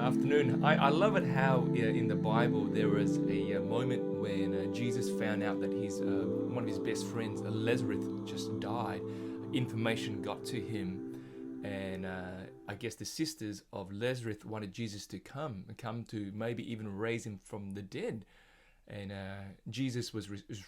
Afternoon. I love it how in the Bible there was a moment when Jesus found out that his one of his best friends, Lazarus, just died. Information got to him, and I guess the sisters of Lazarus wanted Jesus to come to maybe even raise him from the dead. And Jesus'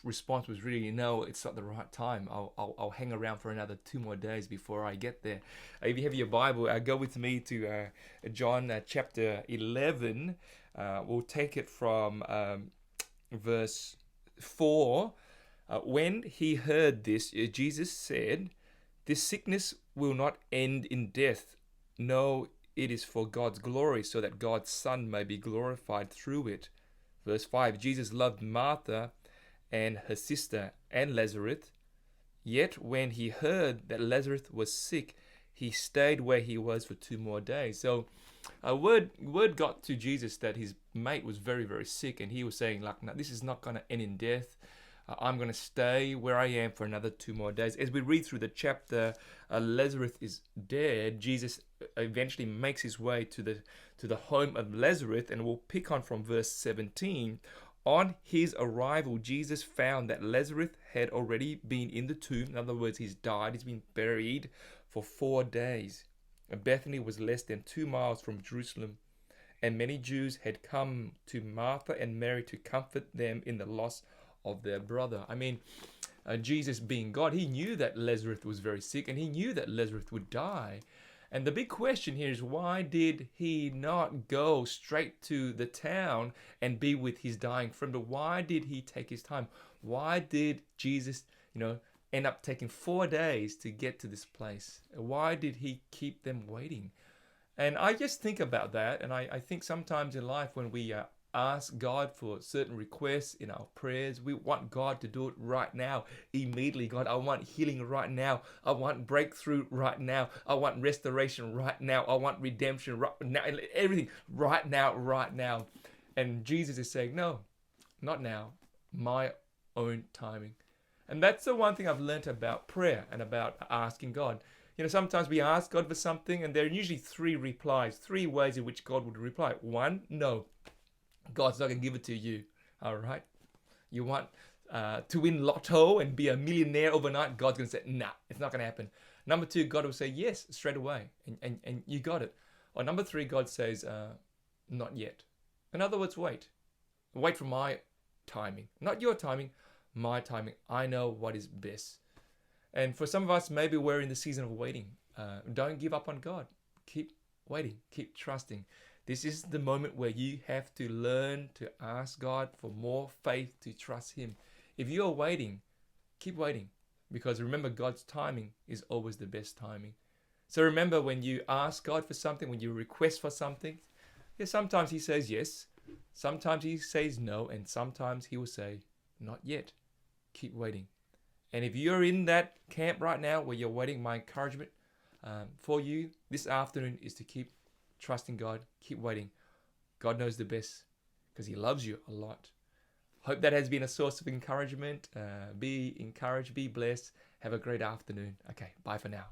response was really, no, it's not the right time. I'll hang around for another 2 more days before I get there. If you have your Bible, go with me to John chapter 11. We'll take it from verse 4. When he heard this, Jesus said, "This sickness will not end in death. No, it is for God's glory, so that God's Son may be glorified through it." Verse 5, Jesus loved Martha and her sister and Lazarus. Yet when he heard that Lazarus was sick, he stayed where he was for 2 more days. So a word got to Jesus that his mate was very, very sick, and he was saying, like, no, this is not going to end in death. I'm going to stay where I am for another 2 more days. As we read through the chapter, Lazarus is dead. Jesus eventually makes his way to the home of Lazarus, and we'll pick on from verse 17. On his arrival, Jesus found that Lazarus had already been in the tomb. In other words, he's died. He's been buried for 4 days. Bethany was less than 2 miles from Jerusalem, and many Jews had come to Martha and Mary to comfort them in the loss of their brother. I mean, Jesus being God, he knew that Lazarus was very sick, and he knew that Lazarus would die. And the big question here is, why did he not go straight to the town and be with his dying friend? But why did he take his time? Why did Jesus, end up taking 4 days to get to this place? Why did he keep them waiting? And I just think about that, and I think sometimes in life when we ask God for certain requests in our prayers, we want God to do it right now, immediately. God, I want healing right now. I want breakthrough right now. I want restoration right now. I want redemption right now. Everything right now. And Jesus is saying, no, not now. My own timing. And that's the one thing I've learned about prayer and about asking God. Sometimes we ask God for something, and there are usually 3 replies, 3 ways in which God would reply. 1, no. God's not going to give it to you. All right. You want to win lotto and be a millionaire overnight? God's going to say, nah, it's not going to happen. Number 2, God will say yes straight away. And you got it. Or number 3, God says, not yet. In other words, wait. Wait for my timing. Not your timing, my timing. I know what is best. And for some of us, maybe we're in the season of waiting. Don't give up on God. Keep waiting. Keep trusting. This is the moment where you have to learn to ask God for more faith to trust Him. If you're waiting, keep waiting. Because remember, God's timing is always the best timing. So remember, when you ask God for something, when you request for something, sometimes He says yes, sometimes He says no, and sometimes He will say, not yet. Keep waiting. And if you're in that camp right now where you're waiting, my encouragement for you this afternoon is to keep trusting God, keep waiting. God knows the best because He loves you a lot. Hope that has been a source of encouragement. Be encouraged, be blessed. Have a great afternoon. Okay, bye for now.